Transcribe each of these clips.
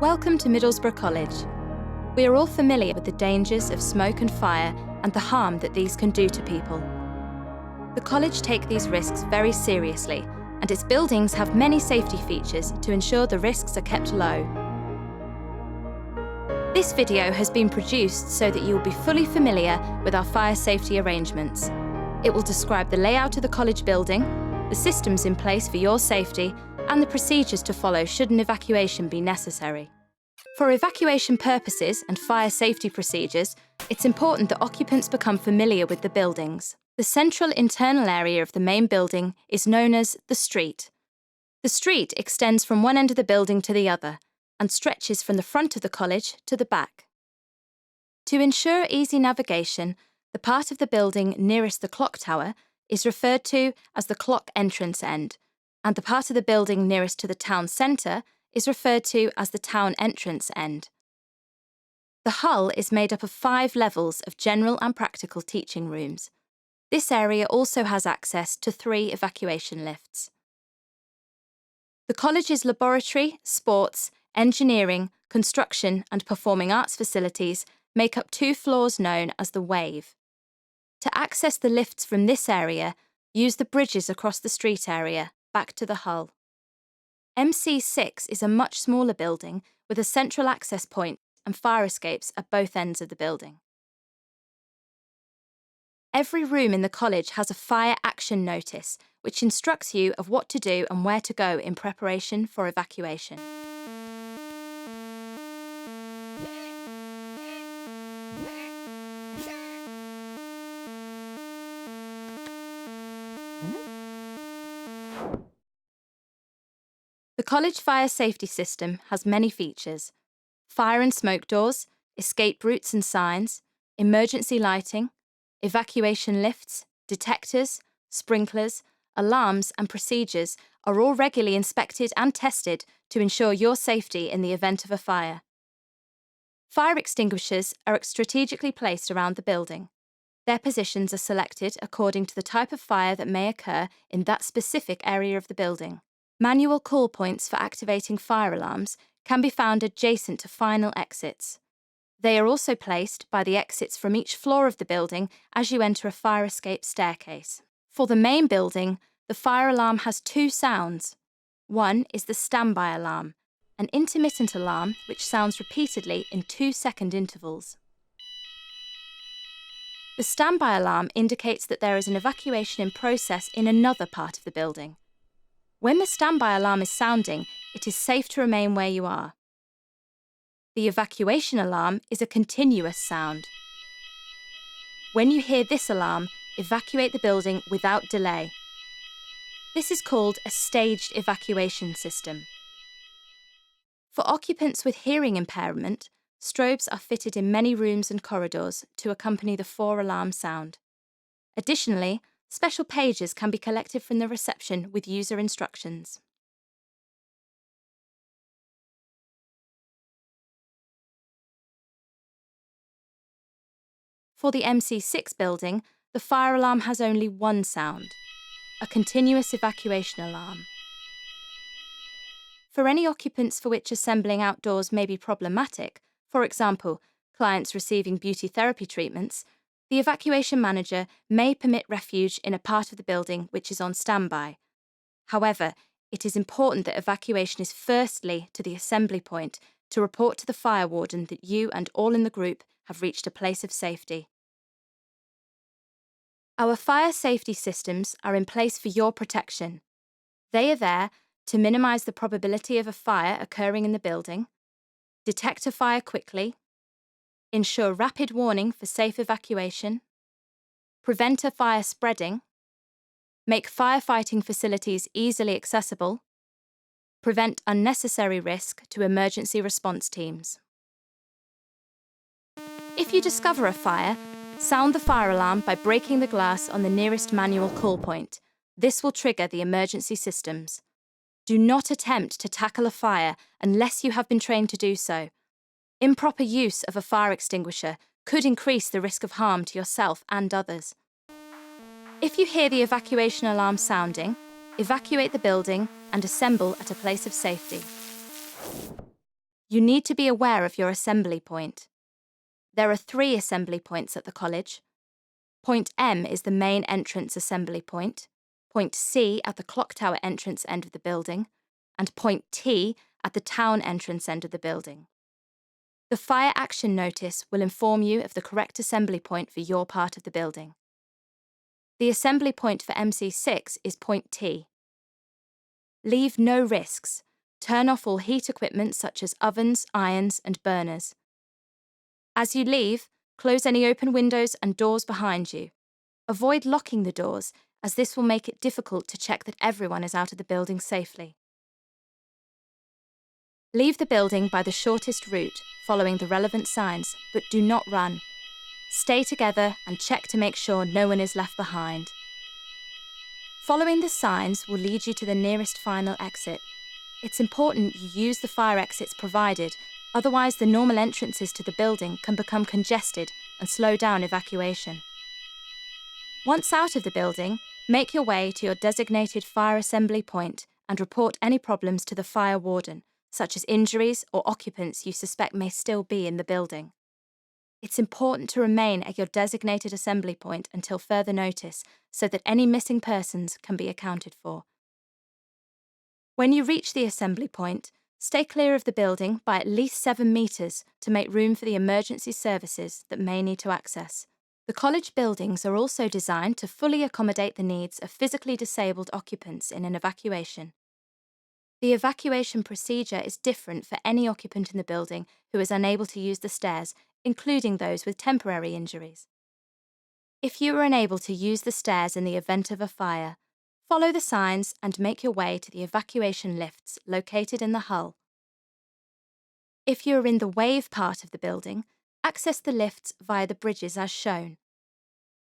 Welcome to Middlesbrough College. We are all familiar with the dangers of smoke and fire and the harm that these can do to people. The college take these risks very seriously, and its buildings have many safety features to ensure the risks are kept low. This video has been produced so that you will be fully familiar with our fire safety arrangements. It will describe the layout of the college building, the systems in place for your safety, and the procedures to follow should an evacuation be necessary. For evacuation purposes and fire safety procedures, it's important that occupants become familiar with the buildings. The central internal area of the main building is known as the street. The street extends from one end of the building to the other and stretches from the front of the college to the back. To ensure easy navigation, the part of the building nearest the clock tower is referred to as the clock entrance end, and the part of the building nearest to the town centre is referred to as the town entrance end. The Hull is made up of 5 levels of general and practical teaching rooms. This area also has access to 3 evacuation lifts. The college's laboratory, sports, engineering, construction and performing arts facilities make up 2 floors known as the Wave. To access the lifts from this area, use the bridges across the street area, back to the Hull. MC6 is a much smaller building with a central access point and fire escapes at both ends of the building. Every room in the college has a fire action notice, which instructs you of what to do and where to go in preparation for evacuation. The college fire safety system has many features: fire and smoke doors, escape routes and signs, emergency lighting, evacuation lifts, detectors, sprinklers, alarms and procedures are all regularly inspected and tested to ensure your safety in the event of a fire. Fire extinguishers are strategically placed around the building. Their positions are selected according to the type of fire that may occur in that specific area of the building. Manual call points for activating fire alarms can be found adjacent to final exits. They are also placed by the exits from each floor of the building as you enter a fire escape staircase. For the main building, the fire alarm has 2 sounds. One is the standby alarm, an intermittent alarm which sounds repeatedly in 2-second intervals. The standby alarm indicates that there is an evacuation in process in another part of the building. When the standby alarm is sounding, it is safe to remain where you are. The evacuation alarm is a continuous sound. When you hear this alarm, evacuate the building without delay. This is called a staged evacuation system. For occupants with hearing impairment, strobes are fitted in many rooms and corridors to accompany the 4-alarm sound. Additionally, special pages can be collected from the reception with user instructions. For the MC6 building, the fire alarm has only 1 sound, a continuous evacuation alarm. For any occupants for which assembling outdoors may be problematic, for example, clients receiving beauty therapy treatments, the evacuation manager may permit refuge in a part of the building which is on standby. However, it is important that evacuation is firstly to the assembly point to report to the fire warden that you and all in the group have reached a place of safety. Our fire safety systems are in place for your protection. They are there to minimise the probability of a fire occurring in the building, detect a fire quickly, ensure rapid warning for safe evacuation, prevent a fire spreading, make firefighting facilities easily accessible, prevent unnecessary risk to emergency response teams. If you discover a fire, sound the fire alarm by breaking the glass on the nearest manual call point. This will trigger the emergency systems. Do not attempt to tackle a fire unless you have been trained to do so. Improper use of a fire extinguisher could increase the risk of harm to yourself and others. If you hear the evacuation alarm sounding, evacuate the building and assemble at a place of safety. You need to be aware of your assembly point. There are 3 assembly points at the college. Point M is the main entrance assembly point, Point C at the clock tower entrance end of the building, and Point T at the town entrance end of the building. The fire action notice will inform you of the correct assembly point for your part of the building. The assembly point for MC6 is Point T. Leave no risks. Turn off all heat equipment such as ovens, irons, and burners. As you leave, close any open windows and doors behind you. Avoid locking the doors, as this will make it difficult to check that everyone is out of the building safely. Leave the building by the shortest route, following the relevant signs, but do not run. Stay together and check to make sure no one is left behind. Following the signs will lead you to the nearest final exit. It's important you use the fire exits provided, otherwise the normal entrances to the building can become congested and slow down evacuation. Once out of the building, make your way to your designated fire assembly point and report any problems to the fire warden, such as injuries or occupants you suspect may still be in the building. It's important to remain at your designated assembly point until further notice so that any missing persons can be accounted for. When you reach the assembly point, stay clear of the building by at least 7 metres to make room for the emergency services that may need to access. The college buildings are also designed to fully accommodate the needs of physically disabled occupants in an evacuation. The evacuation procedure is different for any occupant in the building who is unable to use the stairs, including those with temporary injuries. If you are unable to use the stairs in the event of a fire, follow the signs and make your way to the evacuation lifts located in the hull. If you are in the wave part of the building, access the lifts via the bridges as shown.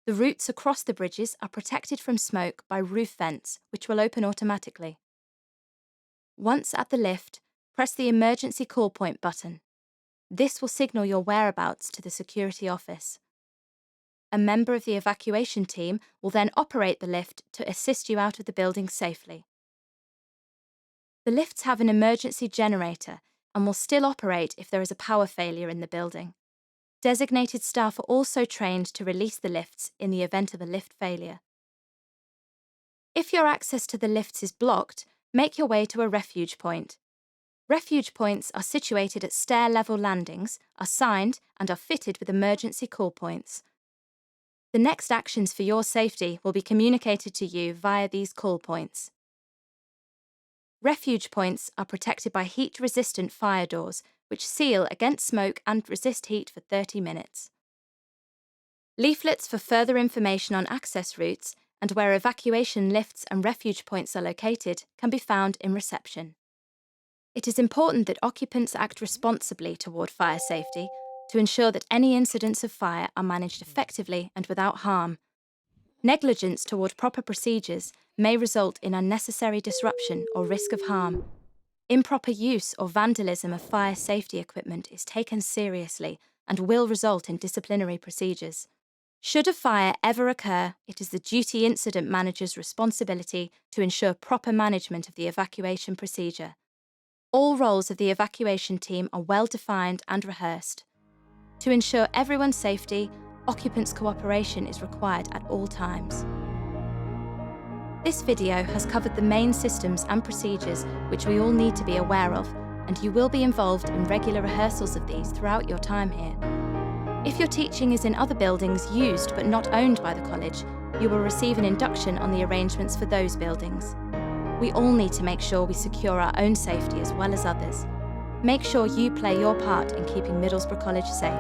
The routes across the bridges are protected from smoke by roof vents, which will open automatically. Once at the lift, press the emergency call point button. This will signal your whereabouts to the security office. A member of the evacuation team will then operate the lift to assist you out of the building safely. The lifts have an emergency generator and will still operate if there is a power failure in the building. Designated staff are also trained to release the lifts in the event of a lift failure. If your access to the lifts is blocked, make your way to a refuge point. Refuge points are situated at stair-level landings, are signed and are fitted with emergency call points. The next actions for your safety will be communicated to you via these call points. Refuge points are protected by heat-resistant fire doors, which seal against smoke and resist heat for 30 minutes. Leaflets for further information on access routes and where evacuation lifts and refuge points are located can be found in reception. It is important that occupants act responsibly toward fire safety to ensure that any incidents of fire are managed effectively and without harm. Negligence toward proper procedures may result in unnecessary disruption or risk of harm. Improper use or vandalism of fire safety equipment is taken seriously and will result in disciplinary procedures. Should a fire ever occur, it is the duty incident manager's responsibility to ensure proper management of the evacuation procedure. All roles of the evacuation team are well defined and rehearsed. To ensure everyone's safety, occupants' cooperation is required at all times. This video has covered the main systems and procedures which we all need to be aware of, and you will be involved in regular rehearsals of these throughout your time here. If your teaching is in other buildings used but not owned by the college, you will receive an induction on the arrangements for those buildings. We all need to make sure we secure our own safety as well as others. Make sure you play your part in keeping Middlesbrough College safe.